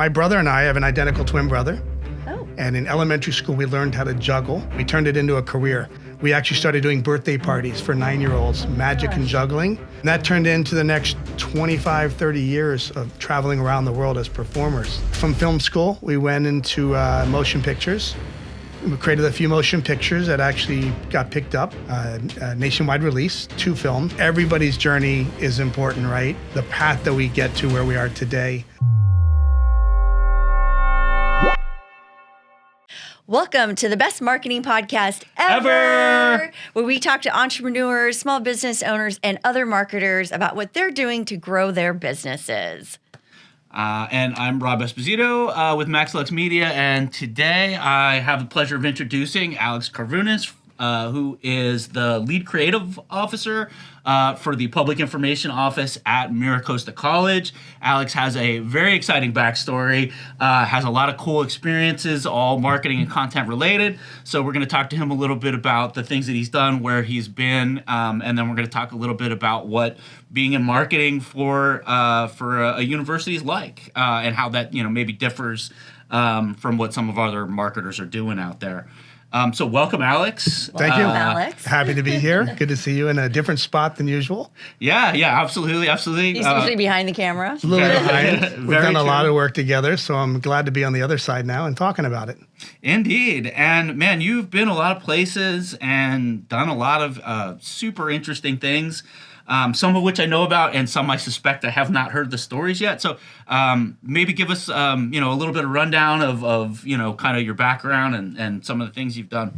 My brother and I have an identical twin brother. Oh. And in elementary school, we learned how to juggle. We turned it into a career. We actually started doing birthday parties for 9-year-olds, magic and juggling. And that turned into the next 25, 30 years of traveling around the world as performers. From film school, we went into motion pictures. We created a few motion pictures that actually got picked up, nationwide release, 2 films. Everybody's journey is important, right? The path that we get to where we are today. Welcome to the best marketing podcast ever, where we talk to entrepreneurs, small business owners, and other marketers about what they're doing to grow their businesses. And I'm Rob Esposito with MaxLux Media, and today I have the pleasure of introducing Alex Karvounis, who is the lead creative officer for the public information office at MiraCosta College. Alex has a very exciting backstory, has a lot of cool experiences, all marketing and content related. So we're going to talk to him a little bit about the things that he's done, where he's been, and then we're going to talk a little bit about what being in marketing for a university is like, and how that maybe differs from what some of our other marketers are doing out there. So welcome, Alex. Thank you. Alex. Happy to be here. Good to see you in a different spot than usual. Yeah, absolutely. He's usually behind the camera. A little behind. We've done a lot true. of work together, so I'm glad to be on the other side now and talking about it. Indeed. And man, you've been a lot of places and done a lot of super interesting things. Some of which I know about, and some I suspect I have not heard the stories yet. So maybe give us, a little bit of rundown of kind of your background and some of the things you've done.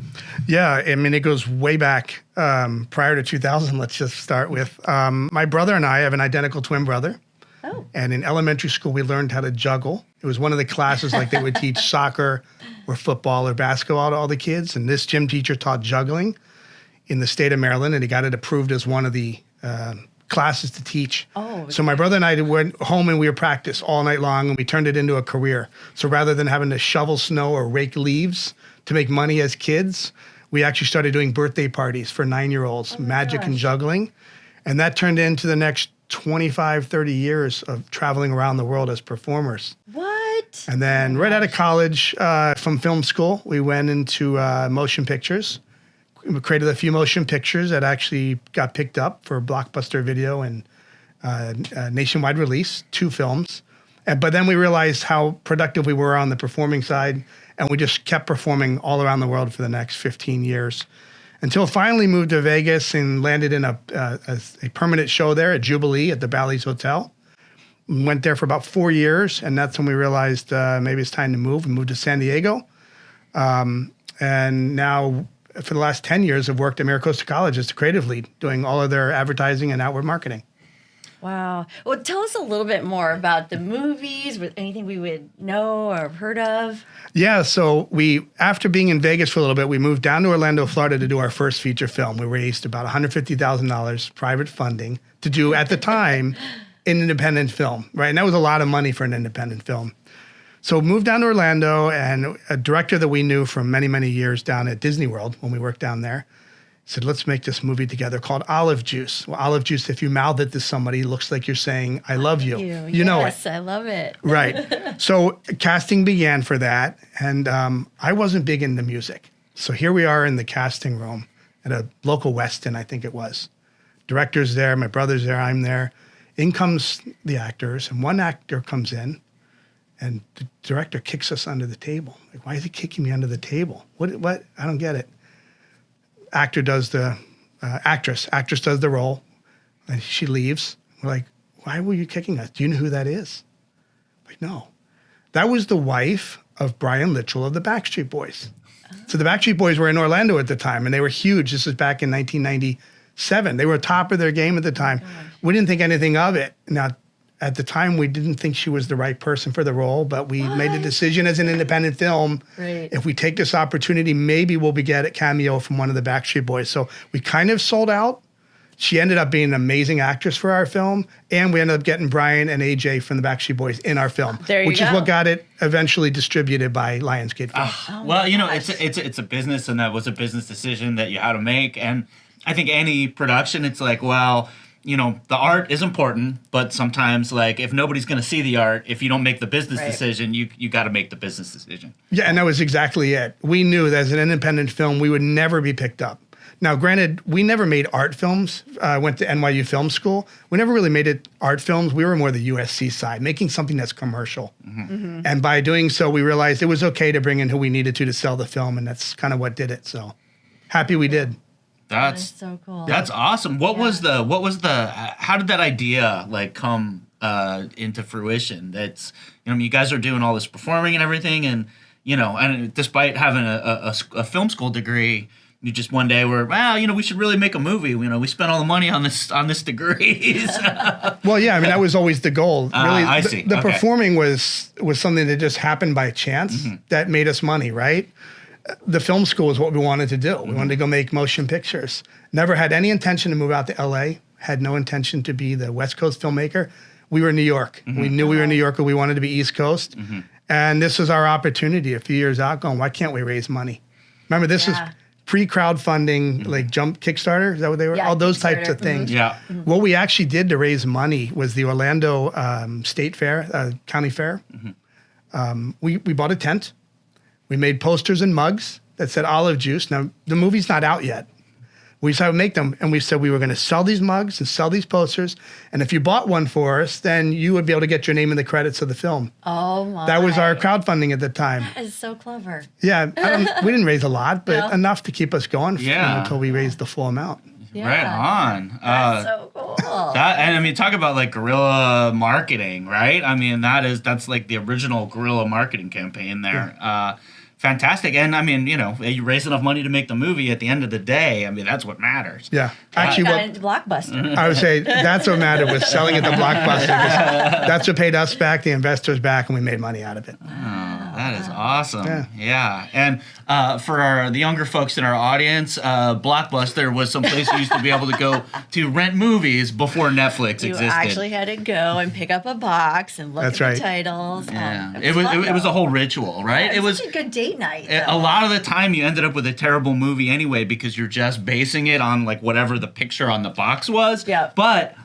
Yeah, I mean, it goes way back prior to 2000. Let's just start with my brother and I have an identical twin brother. Oh. And in elementary school, we learned how to juggle. It was one of the classes like they would teach soccer or football or basketball to all the kids. And this gym teacher taught juggling in the state of Maryland, and he got it approved as one of the classes to teach. Oh, so my brother and I went home and we would practice all night long, and we turned it into a career. So rather than having to shovel snow or rake leaves to make money as kids, we actually started doing birthday parties for 9-year-olds, magic and juggling. And that turned into the next 25, 30 years of traveling around the world as performers. What? And then right out of college, from film school, we went into motion pictures. We created a few motion pictures that actually got picked up for Blockbuster Video and nationwide release, 2 films. But then we realized how productive we were on the performing side, and we just kept performing all around the world for the next 15 years until finally moved to Vegas and landed in a permanent show there at Jubilee at the Bally's Hotel. Went there for about 4 years, and that's when we realized maybe it's time to move. We moved to San Diego. And now, for the last 10 years, I've worked at MiraCosta College as the creative lead, doing all of their advertising and outward marketing. Wow. Well, tell us a little bit more about the movies, anything we would know or have heard of. Yeah, so after being in Vegas for a little bit, we moved down to Orlando, Florida to do our first feature film. We raised about $150,000 private funding to do, at the time, an independent film, right? And that was a lot of money for an independent film. So moved down to Orlando, and a director that we knew from many, many years down at Disney World when we worked down there said, let's make this movie together called Olive Juice. Well, olive juice, if you mouth it to somebody, looks like you're saying, I love you. You know it. Yes, I love it. Right. So casting began for that, and I wasn't big into music. So here we are in the casting room at a local Westin, I think it was. Director's there, my brother's there, I'm there. In comes the actors, and one actor comes in, and the director kicks us under the table. Like, why is he kicking me under the table? What? I don't get it. Actress does the role, and she leaves. We're like, why were you kicking us? Do you know who that is? Like, no. That was the wife of Brian Littrell of the Backstreet Boys. Oh. So the Backstreet Boys were in Orlando at the time, and they were huge. This was back in 1997. They were top of their game at the time. Oh, we didn't think anything of it. Now, at the time, we didn't think she was the right person for the role, but we made the decision as an independent film. Right. If we take this opportunity, maybe we'll get a cameo from one of the Backstreet Boys. So we kind of sold out. She ended up being an amazing actress for our film, and we ended up getting Brian and AJ from the Backstreet Boys in our film, which is what got it eventually distributed by Lionsgate Films. Well, it's a business, and that was a business decision that you had to make. And I think any production, it's like, well, the art is important, but sometimes, like, if nobody's going to see the art, if you don't make the business decision, you got to make the business decision. Yeah, and that was exactly it. We knew that as an independent film, we would never be picked up. Now, granted, we never made art films. I went to NYU Film School. We never really made it art films. We were more the USC side, making something that's commercial. And by doing so, we realized it was okay to bring in who we needed to sell the film, and that's kind of what did it. So happy we did. That's so cool. That's awesome. What was the how did that idea like come into fruition? That's you guys are doing all this performing and everything, and and despite having a film school degree, you just one day were, we should really make a movie. We spent all the money on this degree. Well, yeah, I mean that was always the goal. Really, I see. The Okay. performing was something that just happened by chance that made us money, right? The film school is what we wanted to do. We wanted to go make motion pictures. Never had any intention to move out to LA. Had no intention to be the West Coast filmmaker. We were in New York. We knew we were in New York, but we wanted to be East Coast. And this was our opportunity a few years out going, why can't we raise money? Remember, this is pre-crowdfunding, like Jump Kickstarter. Is that what they were? Yeah, All those types of Kickstarter. things. Yeah. What we actually did to raise money was the Orlando State Fair, County Fair. We bought a tent. We made posters and mugs that said olive juice. Now, the movie's not out yet. We decided to make them, and we said we were going to sell these mugs and sell these posters. And if you bought one for us, then you would be able to get your name in the credits of the film. Oh, my. That was our crowdfunding at the time. That is so clever. Yeah, we didn't raise a lot, but No. enough to keep us going until we Yeah. raised the full amount. Yeah. Right on. That's so cool. And I mean, talk about like guerrilla marketing, right? I mean, that's like the original guerrilla marketing campaign there. Fantastic. And I mean, you raise enough money to make the movie at the end of the day. I mean, that's what matters. Yeah. Actually, Got into Blockbuster. I would say that's what mattered was selling at the Blockbuster. 'Cause that's what paid us back, the investors back, and we made money out of it. That is awesome. Yeah. And for the younger folks in our audience, Blockbuster was some place you used to be able to go to rent movies before Netflix You existed. actually had to go and pick up a box and look That's at right. the titles. Yeah. It It was a whole ritual, right? It was such a good date night. A though. lot of the time you ended up with a terrible movie anyway because you're just basing it on like whatever the picture on the box was. Yeah. But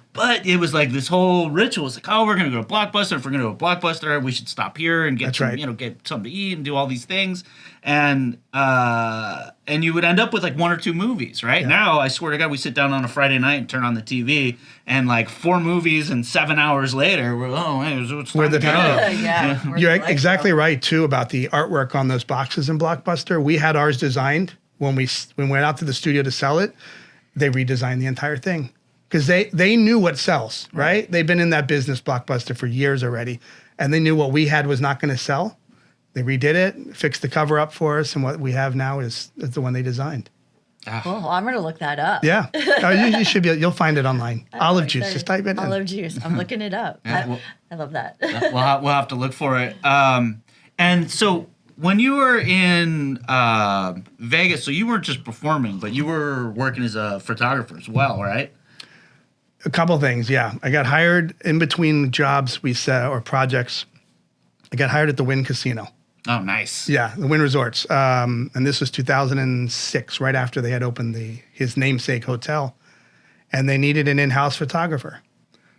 it was like this whole ritual. It's like, oh, we're gonna go to Blockbuster. If we're gonna go to Blockbuster, we should stop here and get That's some, right. get something to eat and do all these things. And you would end up with like one or two movies, right? Now I swear to God, we sit down on a Friday night and turn on the TV, and like 4 movies, and 7 hours later, we're it's We're the time to go. Yeah. we're You're like, exactly right, too, about the artwork on those boxes in Blockbuster. We had ours designed when we went out to the studio to sell it. They redesigned the entire thing because they knew what sells, right? They've been in that business, Blockbuster, for years already, and they knew what we had was not going to sell. They redid it, fixed the cover up for us, and what we have now is the one they designed. Cool. Well, I'm going to look that up. Yeah, you should be. You'll find it online. Olive juice. Excited. Just type it in. Olive juice. I'm looking it up. Yeah, I love that. we'll have to look for it. And so when you were in Vegas, so you weren't just performing, but you were working as a photographer as well, right? A couple things, yeah. I got hired in between jobs or projects. I got hired at the Wynn Casino. Oh, nice. Yeah, the Wynn Resorts. And this was 2006, right after they had opened his namesake hotel. And they needed an in-house photographer.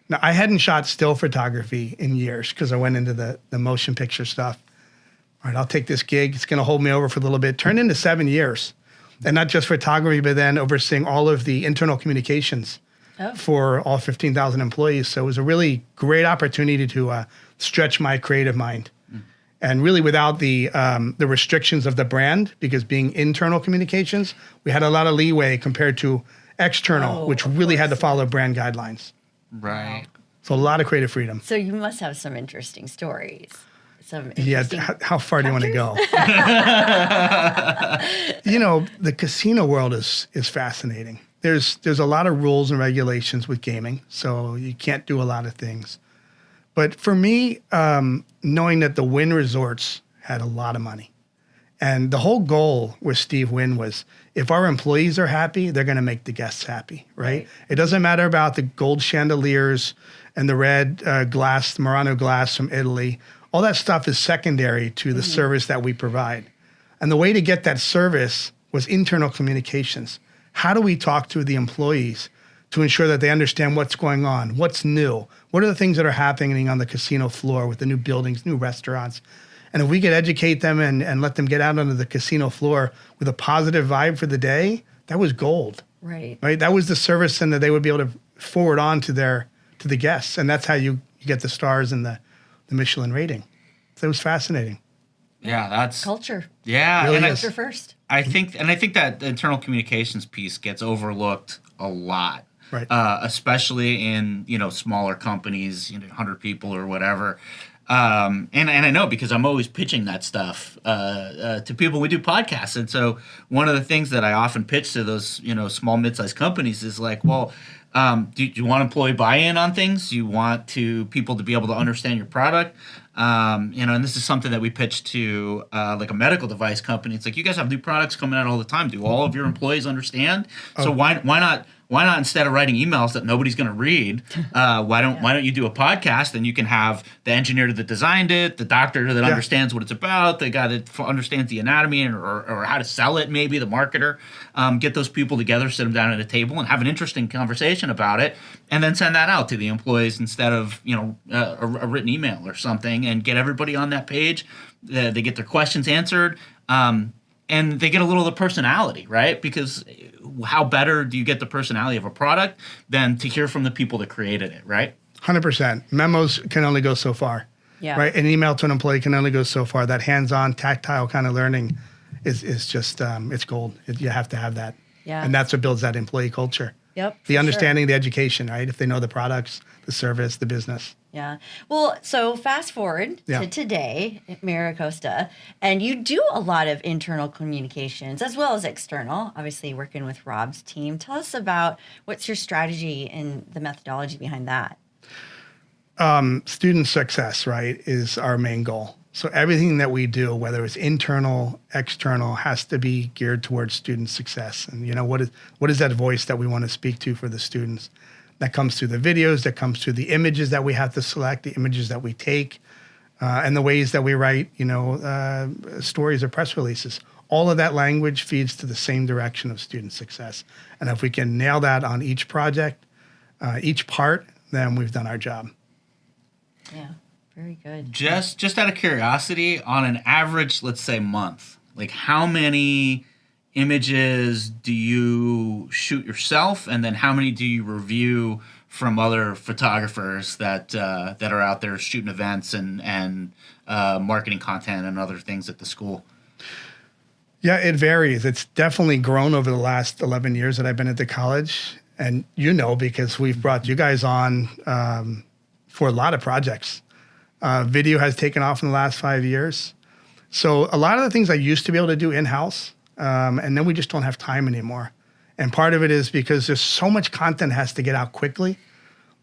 Now, I hadn't shot still photography in years because I went into the motion picture stuff. All right, I'll take this gig. It's going to hold me over for a little bit. Turned into 7 years. And not just photography, but then overseeing all of the internal communications for all 15,000 employees. So it was a really great opportunity to stretch my creative mind. And really without the restrictions of the brand, because being internal communications, we had a lot of leeway compared to external, which really had to follow brand guidelines. Right. So a lot of creative freedom. So you must have some interesting stories. Some Yeah, interesting how far do you want to go? The casino world is fascinating. There's a lot of rules and regulations with gaming, so you can't do a lot of things. But for me, knowing that the Wynn Resorts had a lot of money, and the whole goal with Steve Wynn was, if our employees are happy, they're going to make the guests happy, right? It doesn't matter about the gold chandeliers and the red glass, Murano glass from Italy. All that stuff is secondary to the service that we provide. And the way to get that service was internal communications. How do we talk to the employees to ensure that they understand what's going on, what's new, what are the things that are happening on the casino floor with the new buildings, new restaurants. And if we could educate them and let them get out onto the casino floor with a positive vibe for the day, that was gold. Right. That was the service and that they would be able to forward on to the guests. And that's how you get the stars and the Michelin rating. So it was fascinating. Yeah, that's Culture. Yeah, Really and is. Culture first. I think that the internal communications piece gets overlooked a lot, Right. Especially in smaller companies, 100 people or whatever. And I know because I'm always pitching that stuff to people. We do podcasts, and so one of the things that I often pitch to those small mid-sized companies is like, well, do you want employee buy-in on things? Do you want people to be able to understand your product? And this is something that we pitch to like a medical device company. It's like, you guys have new products coming out all the time. Do all of your employees understand? So why not instead of writing emails that nobody's going to read, why don't you do a podcast, and you can have the engineer that designed it, the doctor that understands what it's about, the guy that understands the anatomy or how to sell it, maybe the marketer, get those people together, sit them down at a table and have an interesting conversation about it, and then send that out to the employees instead of a written email or something, and get everybody on that page. They get their questions answered. And they get a little of the personality, right? Because how better do you get the personality of a product than to hear from the people that created it, right? 100%. Memos can only go so far. Yeah. Right. An email to an employee can only go so far. That hands-on, tactile kind of learning is just it's gold. You have to have that. Yeah. And that's what builds that employee culture. Yep. The for understanding, the education, right? If they know the products, the service, the business. Yeah. Well, so fast forward to today at MiraCosta, and you do a lot of internal communications as well as external, obviously working with Rob's team. Tell us about what's your strategy and the methodology behind that. Student success, right, is our main goal. So everything that we do, whether it's internal, external, has to be geared towards student success. And what is that voice that we want to speak to for the students? That comes through the videos, that comes through the images that we have to select, the images that we take, and the ways that we write, stories or press releases. All of that language feeds to the same direction of student success. And if we can nail that on each project, each part, then we've done our job. Yeah, very good. Just out of curiosity, on an average, let's say month, like how many images do you shoot yourself, and then how many do you review from other photographers that are out there shooting events and marketing content and other things at the school? Yeah, it varies. It's definitely grown over the last 11 years that I've been at the college. And because we've brought you guys on for a lot of projects. Video has taken off in the last 5 years. So a lot of the things I used to be able to do in-house, and then we just don't have time anymore. And part of it is because there's so much content has to get out quickly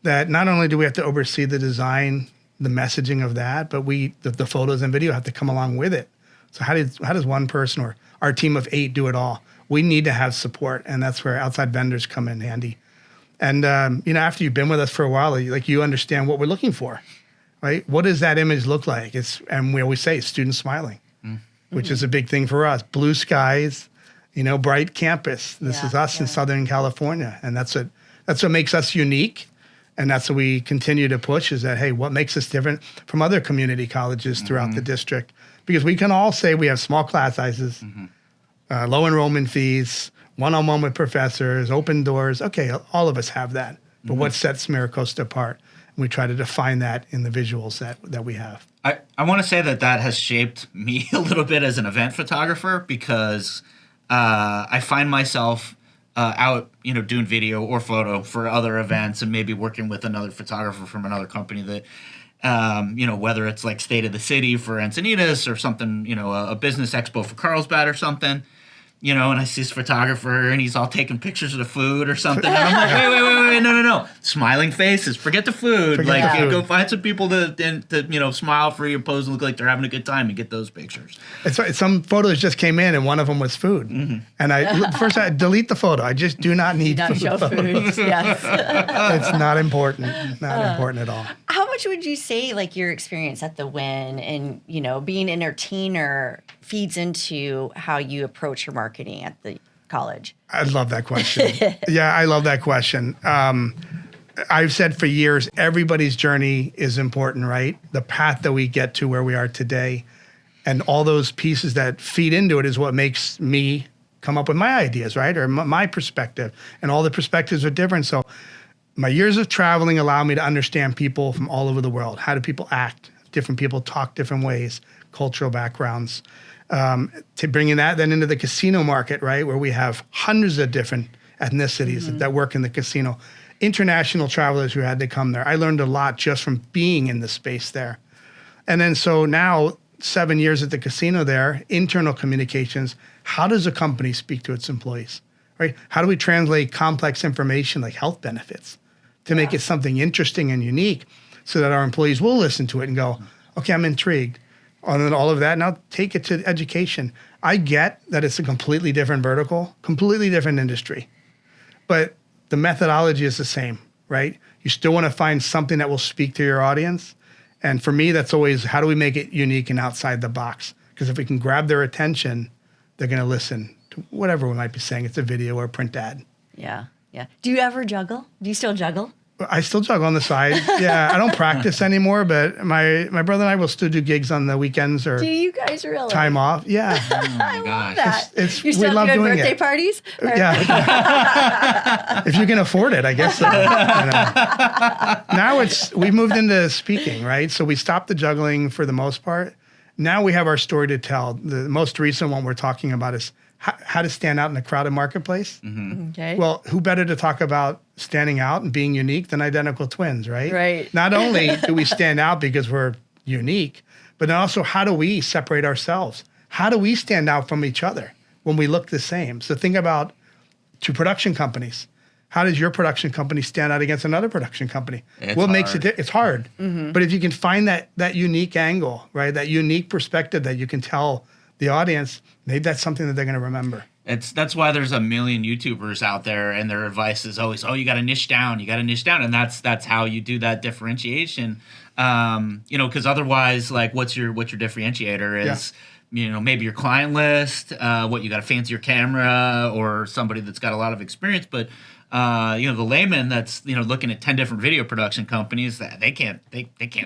that not only do we have to oversee the design, the messaging of that, but the photos and video have to come along with it. So how does one person or our team of 8 do it all? We need to have support, and that's where outside vendors come in handy. And after you've been with us for a while, you understand what we're looking for, right? What does that image look like? And we always say students smiling, which is a big thing for us. Blue skies, bright campus. This is us in Southern California, and that's what makes us unique. And that's what we continue to push is that, hey, what makes us different from other community colleges throughout the district? Because we can all say we have small class sizes, low enrollment fees, one-on-one with professors, open doors. Okay, all of us have that. But what sets MiraCosta apart? And we try to define that in the visuals that we have. I want to say that has shaped me a little bit as an event photographer because I find myself out, doing video or photo for other events and maybe working with another photographer from another company that, whether it's like State of the City for Encinitas or something, a business expo for Carlsbad or something, and I see this photographer and he's all taking pictures of the food or something. And I'm like, wait, no. Smiling faces, forget the food. Go find some people to smile for you, pose and look like they're having a good time and get those pictures. It's right. Some photos just came in and one of them was food. And I delete the photo. I just do not need Not show food. Yes. It's not important. Not important at all. How much would you say your experience at the Wynn and being an entertainer feeds into how you approach your marketing at the college? I love that question. Yeah, I love that question. I've said for years, everybody's journey is important, right? The path that we get to where we are today and all those pieces that feed into it is what makes me come up with my ideas, right? Or my perspective. And all the perspectives are different. So my years of traveling allow me to understand people from all over the world. How do people act? Different people talk different ways, cultural backgrounds. To bringing that then into the casino market, right? Where we have hundreds of different ethnicities that work in the casino. International travelers who had to come there. I learned a lot just from being in the space there. And then so now, 7 years at the casino there, internal communications. How does a company speak to its employees, right? How do we translate complex information like health benefits to make it something interesting and unique so that our employees will listen to it and go, okay, I'm intrigued. And then all of that, now take it to education. I get that it's a completely different vertical, completely different industry, but the methodology is the same, right? You still want to find something that will speak to your audience. And for me, that's always, how do we make it unique and outside the box? Because if we can grab their attention, they're going to listen to whatever we might be saying. It's a video or a print ad. Yeah. Do you ever juggle? Do you still juggle? I still juggle on the side. Yeah, I don't practice anymore, but my brother and I will still do gigs on the weekends or Do you guys really? time off. Yeah. I love that. It's You're still we love doing doing birthday it. parties? Yeah. If you can afford it, I guess so. Now we moved into speaking, right? So we stopped the juggling for the most part. Now we have our story to tell. The most recent one we're talking about is how to stand out in a crowded marketplace. Okay. Well, who better to talk about standing out and being unique than identical twins, right? Right. Not only do we stand out because we're unique, but then also how do we separate ourselves? How do we stand out from each other when we look the same? So think about two production companies. How does your production company stand out against another production company? What makes it? It's hard. But if you can find that unique angle, right? That unique perspective that you can tell the audience, maybe that's something that they're going to remember. That's why there's a million YouTubers out there, and their advice is always, "Oh, you got to niche down, and that's how you do that differentiation. Because otherwise, like, what's your differentiator is, maybe your client list, what you got to fancy your camera, or somebody that's got a lot of experience, but. The layman that's looking at 10 different video production companies, that they can't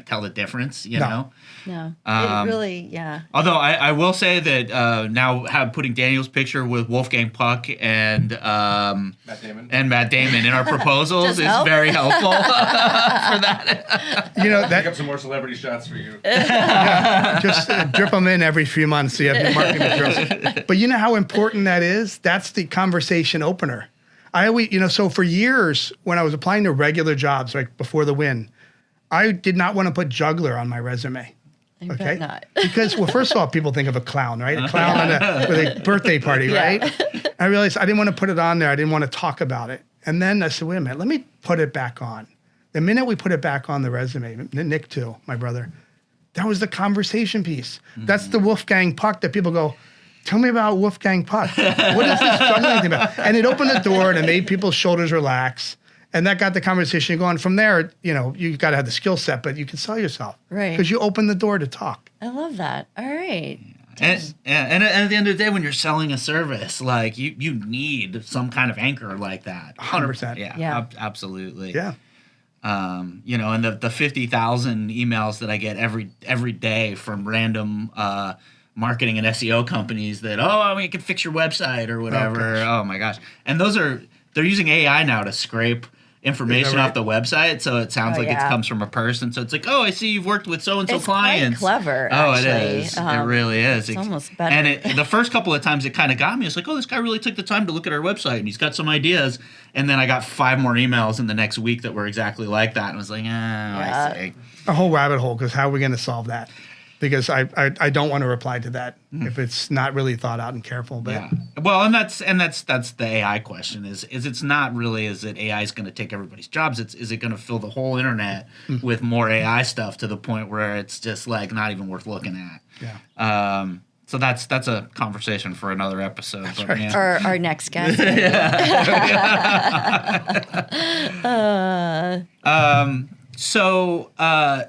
tell the difference. No, it really, yeah. Although I will say that now putting Daniel's picture with Wolfgang Puck and Matt Damon in our proposals is very helpful for that. Pick up some more celebrity shots for you. Just drip them in every few months so you have new marketing materials. But you know how important that is? That's the conversation opener. I always, so for years when I was applying to regular jobs, like before the Wynn, I did not want to put juggler on my resume. I bet not. Because, well, first of all, people think of a clown, right? A clown with a birthday party, right? I realized I didn't want to put it on there. I didn't want to talk about it. And then I said, wait a minute, let me put it back on. The minute we put it back on the resume, Nick too, my brother, that was the conversation piece. That's the Wolfgang Puck that people go, tell me about Wolfgang Puck. What is this juggling thing about? And it opened the door and it made people's shoulders relax. And that got the conversation going. From there, you got to have the skill set, but you can sell yourself. Right. Because you open the door to talk. I love that. All right. And at the end of the day, when you're selling a service, like you need some kind of anchor like that. 100%. Yeah. Absolutely. Yeah. And the 50,000 emails that I get every day from random marketing and SEO companies that, we can fix your website or whatever. Oh my gosh. And they're using AI now to scrape information off the website, so it sounds like it comes from a person. So it's like, I see you've worked with so-and-so clients. It's quite clever, actually. It is. It really is. It's almost better. And the first couple of times it kind of got me. It's like, this guy really took the time to look at our website, and he's got some ideas. And then I got 5 more emails in the next week that were exactly like that. And I was like, I see. A whole rabbit hole, because how are we going to solve that? Because I don't want to reply to that if it's not really thought out and careful. But yeah, well, and that's the AI question is it's not really is that AI is going to take everybody's jobs. Is it going to fill the whole internet with more AI stuff to the point where it's just like not even worth looking at. Yeah. So that's a conversation for another episode. That's but, right. yeah. Or our next guest. So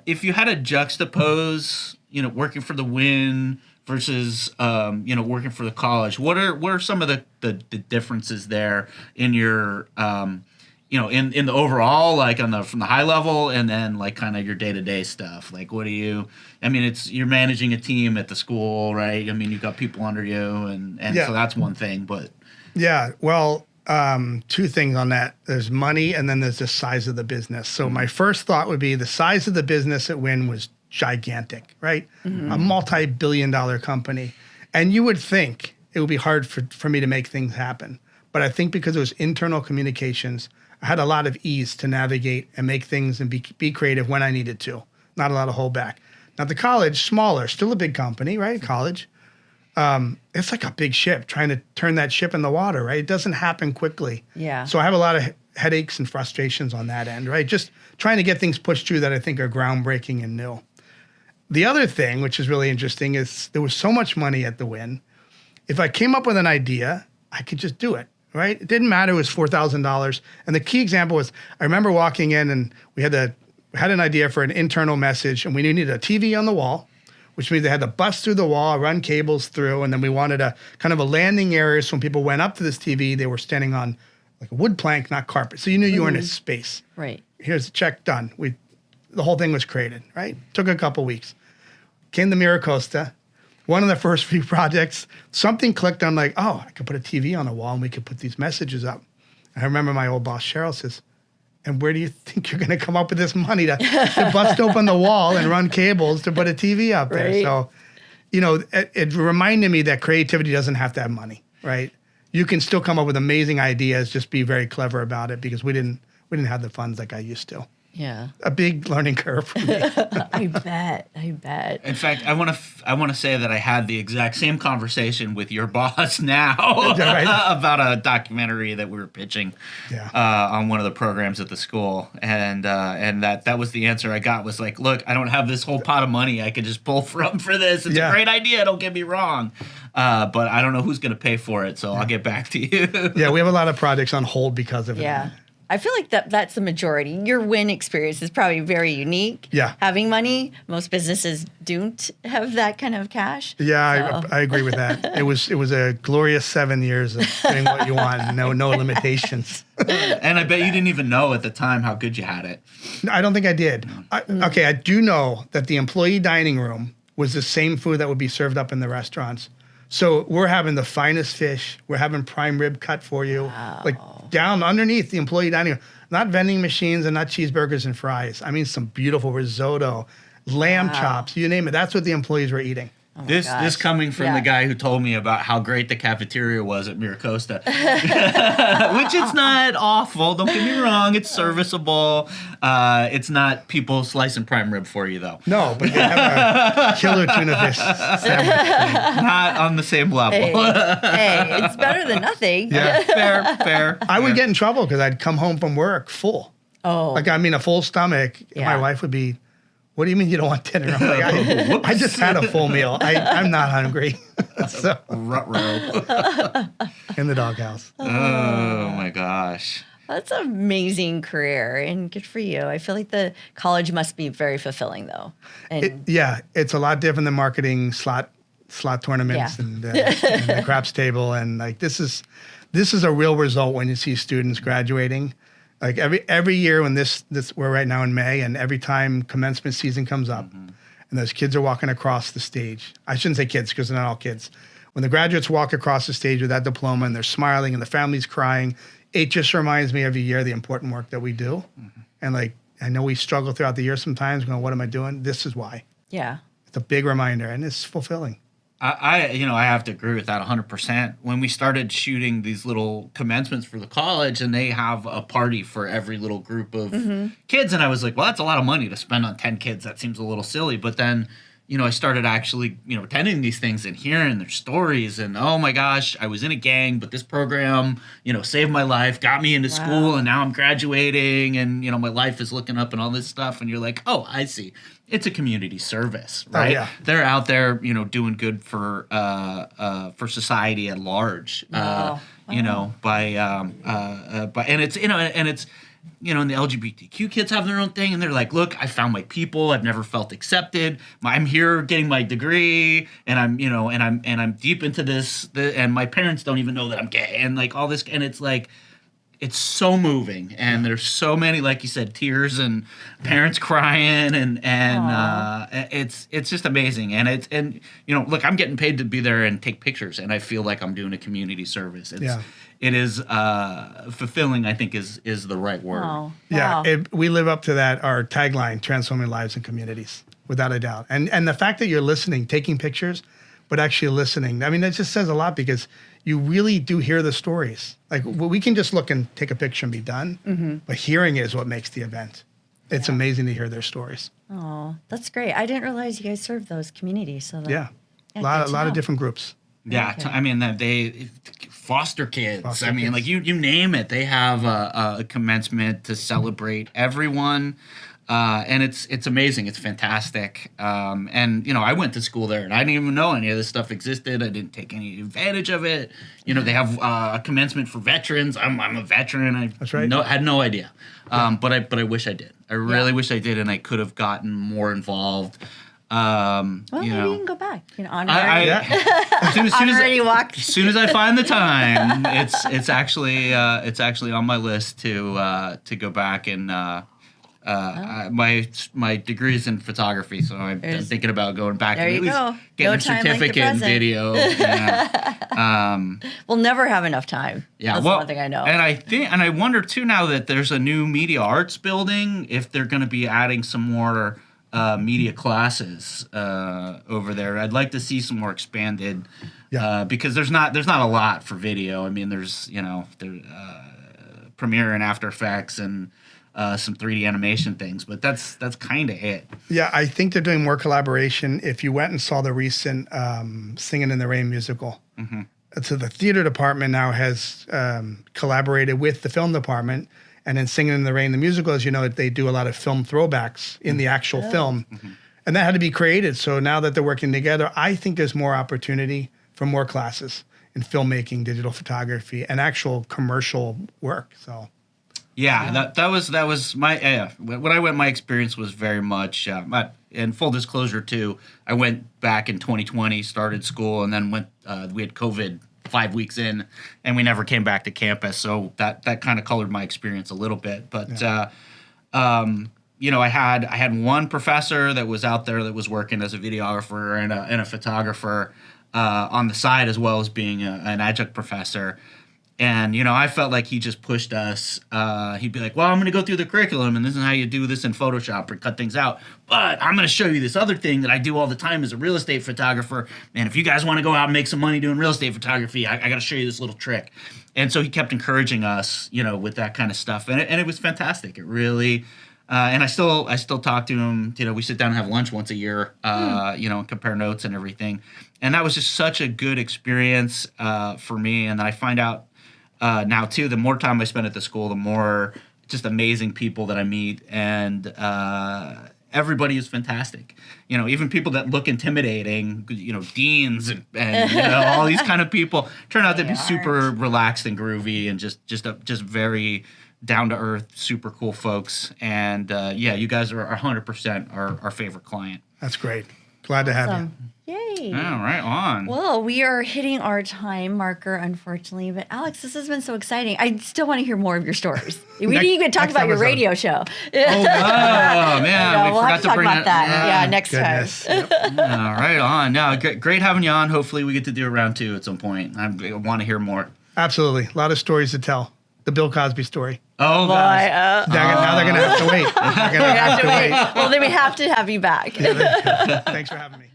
if you had to juxtapose, working for the Wynn versus working for the college. What are some of the differences there in your in the overall, like from the high level, and then like kind of your day-to-day stuff? Like what do you, I mean, you're managing a team at the school, right? I mean, you've got people under you, and so that's one thing, but yeah, well, two things on that. There's money, and then there's the size of the business. So my first thought would be the size of the business at Wynn was gigantic, right? A multi-billion-dollar company. And you would think it would be hard for me to make things happen. But I think because it was internal communications, I had a lot of ease to navigate and make things and be creative when I needed to. Not a lot of holdback. Now, the college, smaller, still a big company, right? College. It's like a big ship trying to turn that ship in the water, right? It doesn't happen quickly. Yeah. So I have a lot of headaches and frustrations on that end, right? Just trying to get things pushed through that I think are groundbreaking and new. The other thing, which is really interesting, is there was so much money at the Wynn. If I came up with an idea, I could just do it, right? It didn't matter. It was $4,000. And the key example was, I remember walking in and we had an idea for an internal message, and we needed a TV on the wall, which means they had to bust through the wall, run cables through, and then we wanted a kind of a landing area so when people went up to this TV, they were standing on like a wood plank, not carpet. So you knew you were in a space. Right. Here's the check, done. The whole thing was created, right? Took a couple weeks. Came to MiraCosta. One of the first few projects, something clicked. I'm like, oh, I could put a TV on the wall and we could put these messages up. I remember my old boss, Cheryl, says, and where do you think you're going to come up with this money to bust open the wall and run cables to put a TV up there? Right. So, it reminded me that creativity doesn't have to have money, right? You can still come up with amazing ideas, just be very clever about it, because we didn't have the funds like I used to. Yeah. A big learning curve for me. I bet. in fact, I want to say that I had the exact same conversation with your boss now Right? about a documentary that we were pitching on one of the programs at the school, and that was the answer I got, was like, look, I don't have this whole pot of money I could just pull from for this. It's a great idea, don't get me wrong, but I don't know who's going to pay for it, so I'll get back to you. Yeah, we have a lot of projects on hold because of it. Yeah. I feel like that's the majority. Your Wynn experience is probably very unique. Yeah. Having money, most businesses don't have that kind of cash. Yeah, So. I agree with that. It was a glorious 7 years of doing what you want, no limitations. And I bet you didn't even know at the time how good you had it. I don't think I did. Okay, I do know that the employee dining room was the same food that would be served up in the restaurants. So we're having the finest fish. We're having prime rib cut for you, like down underneath the employee dining room. Not vending machines and not cheeseburgers and fries. I mean, some beautiful risotto, lamb chops, you name it. That's what the employees were eating. Oh This coming from the guy who told me about how great the cafeteria was at MiraCosta, which it's not awful. Don't get me wrong; it's serviceable. It's not people slicing prime rib for you, though. No, but they have a killer tuna fish sandwich. Not on the same level. Hey, it's better than nothing. Yeah. Fair. I would get in trouble because I'd come home from work full. Oh. Like, I mean, a full stomach. Yeah. My wife would be, what do you mean you don't want dinner? I'm like, I just had a full meal. I'm not hungry. So, Ruh-roh. in the doghouse. Oh my gosh. That's an amazing career, and good for you. I feel like the college must be very fulfilling, though. And It's a lot different than marketing slot tournaments and the craps table. And like, this is a real result when you see students graduating. Like every year when we're right now in May, and every time commencement season comes up, and those kids are walking across the stage. I shouldn't say kids because they're not all kids. When the graduates walk across the stage with that diploma and they're smiling and the family's crying, it just reminds me every year the important work that we do. And like, I know we struggle throughout the year sometimes going, what am I doing? This is why. yeah. It's a big reminder, and it's fulfilling. I have to agree with that 100%. When we started shooting these little commencements for the college, and they have a party for every little group of kids, and I was like, well, that's a lot of money to spend on 10 kids. That seems a little silly. But then, I started actually, attending these things and hearing their stories, and oh my gosh, I was in a gang, but this program, saved my life, got me into school, and now I'm graduating, and, my life is looking up and all this stuff. And you're like, oh, I see. It's a community service, right? Oh, yeah. They're out there, doing good for society at large. By and it's and the LGBTQ kids have their own thing, and they're like, look, I found my people. I've never felt accepted. I'm here getting my degree, and I'm deep into this, and my parents don't even know that I'm gay, and like all this, and it's like, it's so moving, and there's so many, like you said, tears and parents crying, and it's just amazing, and look, I'm getting paid to be there and take pictures, and I feel like I'm doing a community service. It is fulfilling, I think is the right word. Oh, Yeah, wow. we live up to that, our tagline, transforming lives and communities, without a doubt. And the fact that you're listening, taking pictures, but actually listening, I mean, that just says a lot, because you really do hear the stories. Like, we can just look and take a picture and be done, but hearing it is what makes the event. It's amazing to hear their stories. Oh, that's great. I didn't realize you guys serve those communities. So Yeah, a lot of different groups. Yeah, Okay. I mean, they foster kids. Foster I mean, kids. like you name it, they have a commencement to celebrate everyone, and it's amazing. It's fantastic. And I went to school there, and I didn't even know any of this stuff existed. I didn't take any advantage of it. They have a commencement for veterans. I'm a veteran. That's right. Had no idea. But I wish I did. I really wish I did, and I could have gotten more involved. Well, maybe you can go back. As soon as walk. as soon as I find the time, it's actually on my list to go back, and my degree is in photography, so I'm thinking about going back There and you at go. least getting No a time like the certificate in present. video. Yeah. We'll never have enough time. Yeah, That's well, one thing I know. And I wonder too, now that there's a new media arts building, if they're going to be adding some more media classes over there. I'd like to see some more expanded, because there's not a lot for video. I mean, there's Premiere and After Effects and some 3D animation things, but that's kind of it. Yeah, I think they're doing more collaboration. If you went and saw the recent Singing in the Rain musical, so the theater department now has collaborated with the film department, and then Singing in the Rain, the musical, as you know, they do a lot of film throwbacks in the actual film, and that had to be created. So now that they're working together, I think there's more opportunity for more classes in filmmaking, digital photography, and actual commercial work. So. Yeah, that was my when I went. My experience was very much. And full disclosure too, I went back in 2020, started school, and then went. We had COVID 5 weeks in, and we never came back to campus. So that kind of colored my experience a little bit. But I had one professor that was out there that was working as a videographer and a photographer on the side, as well as being an adjunct professor. And, I felt like he just pushed us. He'd be like, well, I'm going to go through the curriculum, and this is how you do this in Photoshop or cut things out. But I'm going to show you this other thing that I do all the time as a real estate photographer. And if you guys want to go out and make some money doing real estate photography, I got to show you this little trick. And so he kept encouraging us, with that kind of stuff. And it was fantastic. It really... and I still talk to him. We sit down and have lunch once a year, and compare notes and everything. And that was just such a good experience for me. And I find out now too, the more time I spend at the school, the more just amazing people that I meet, and everybody is fantastic. Even people that look intimidating, deans and all these kind of people turn out to be super relaxed and groovy, and just very down to earth, super cool folks. And you guys are 100% our favorite client. That's great. Glad to have you. Yay. All right, on. Well, we are hitting our time marker, unfortunately. But Alex, this has been so exciting. I still want to hear more of your stories. We didn't even talk next about your episode. radio show. Oh man, We'll have to talk about that. Next Goodness. time. Yep. All right, on. No, great having you on. Hopefully, we get to do a round 2 at some point. I want to hear more. Absolutely. A lot of stories to tell. The Bill Cosby story. Oh, Boy, guys. Now they're going to have to wait. They're going to have to wait. well, then we have to have you back. Thanks for having me.